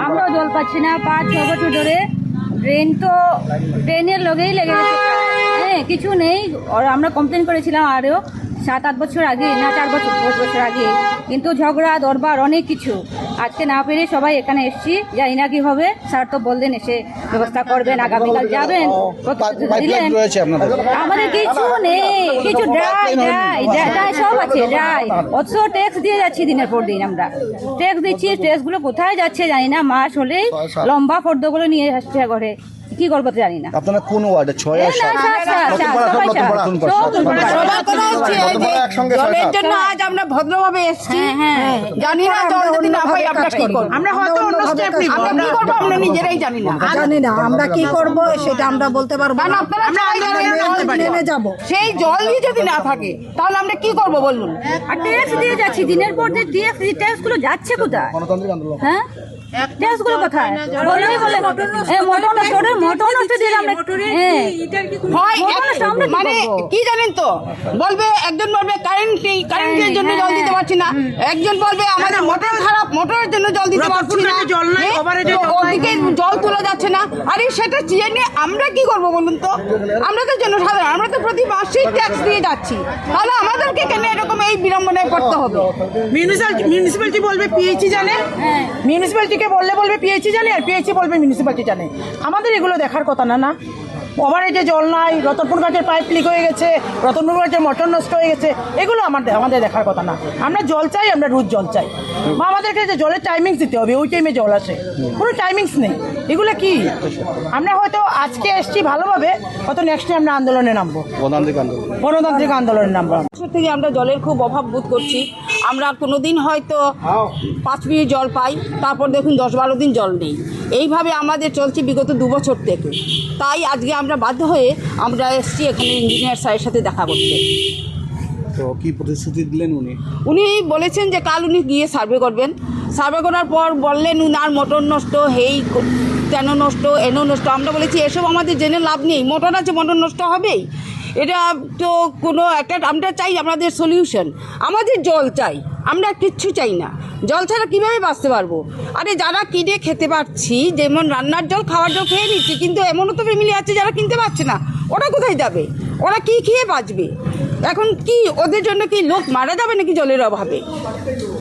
আমরাও জল পাচ্ছি না 5-6 বছর ধরে। ড্রেনের লগেই লেগে গেছে, হ্যাঁ কিছু নেই। আর আমরা কমপ্লেন করেছিলাম আরও 7-8 বছর আগে, না 4 বছর 5 বছর আগে, কিন্তু ঝগড়া দরবার অনেক কিছু। আজকে না পেরে সবাই এখানে এসেছি, জানি না কি হবে। স্যার তো বললেন এসে ব্যবস্থা করবেন, আগামীকাল যাবেন, দিলেন। আমাদের কিছু নেই, কিছু ড্রাই সব আছে, ড্রাই। অথচ ট্যাক্স দিয়ে যাচ্ছি দিনের পর দিন, আমরা ট্যাক্স দিচ্ছি, ট্যাক্সগুলো কোথায় যাচ্ছে জানি না। মাস হলেই লম্বা ফর্দগুলো নিয়ে আসছে ঘরে, কি করবো তো জানি না। আপনারা কোন ওয়ার্ডে 6 আর 7? জলের জন্য আজ আমরা ভদ্রভাবে এসেছি, জানি না জল যদি না পাই আমরা কি করব। আমরা হয়তো অন্য স্টেপ নিব, আমরা কি করব আমরা নিজেরাই জানি না। আমরা কি করব সেটা আমরা বলতে পারবো না। নেমে যাব, সেই জলই যদি না থাকে তাহলে আমরা কি করব বলুন। আর ট্যাক্স দিয়ে যাচ্ছি দিনের পর দিন, ট্যাক্সগুলো যাচ্ছে কোথায়? হ্যাঁ ট্যাক্সগুলো কোথায়? মানে কি জানেন তো, বলবে একজন বলবে কারেন্ট নেই, কারেন্টের জন্য জল দিতে পারছি না। একজন বলবে আমাদের মোটর খারাপ, মোটরের জন্য জল দিতে পারছি না, ওদিকে জল তোলা যাচ্ছে না। আরে সেটা চেয়ে নিয়ে আমরা কি করবো বলুন তো? আমরা তো জনসাধারণ, আমরা তো প্রতি মাসেই ট্যাক্স দিয়ে যাচ্ছি, তাহলে আমাদেরকে কেন এরকম এই বিড়ম্বনায় পড়তে হবে? মিউনিসিপ্যালিটি বলবে পিএইচই জানে, মিউনিসিপ্যালিটিকে বলবে পিএইচই জানে, আর পিএইচই বলবে মিউনিসিপ্যালিটি জানে। আমাদের এগুলো দেখার কথা না। না ওভারেজে জল নাই, রতনপুর গাছের পাইপ লিক হয়ে গেছে, রতনপুর গাছের মোটর নষ্ট হয়ে গেছে, এগুলো আমাদের দেখার কথা না। আমরা জল চাই, আমরা রোজ জল চাই, বা আমাদেরকে যে জলের টাইমিংস দিতে হবে, ওই টাইমে জল আসে, কোনো টাইমিংস নেই। এগুলো কি আমরা হয়তো আজকে এসছি ভালোভাবে, হয়তো নেক্সট ডে আমরা আন্দোলনে নামবো, গণতান্ত্রিক আন্দোলনে নামবো। থেকে আমরা জলের খুব অভাব বোধ করছি। আমরা কোনো দিন হয়তো 5 মিনিট জল পাই, তারপর দেখুন 10-12 দিন জল নেই। এইভাবে আমাদের চলছে বিগত 2 বছর থেকে। তাই আজকে আমরা বাধ্য হয়ে আমরা এসেছি এখানে ইঞ্জিনিয়ার স্যারের সাথে দেখা করতে। তো কি প্রতিশ্রুতি দিলেন উনি? উনি বলেছেন যে কাল উনি গিয়ে সার্ভে করবেন। সার্ভে করার পর বললেন উনার মোটর নষ্ট, হেই কেন নষ্ট, এনো নষ্ট। আমরা বলেছি এসব আমাদের জেনে লাভ নেই, মোটর আছে, মোটর নষ্ট হবেই। এটা তো কোনো একটা, আমরা চাই আমাদের সলিউশন, আমাদের জল চাই, আমরা কিচ্ছু চাই না। জল ছাড়া কীভাবে বাঁচতে পারবো? আরে যারা কিনে খেতে পারছি, যেমন রান্নার জল, খাওয়ার জল খেয়ে নিচ্ছি, কিন্তু এমনও তো ফ্যামিলি আছে যারা কিনতে পারছে না, ওরা কোথায় যাবে? ওরা কি খেয়ে বাঁচবে? এখন কি ওদের জন্য কি লোক মারা যাবে নাকি জলের অভাবে?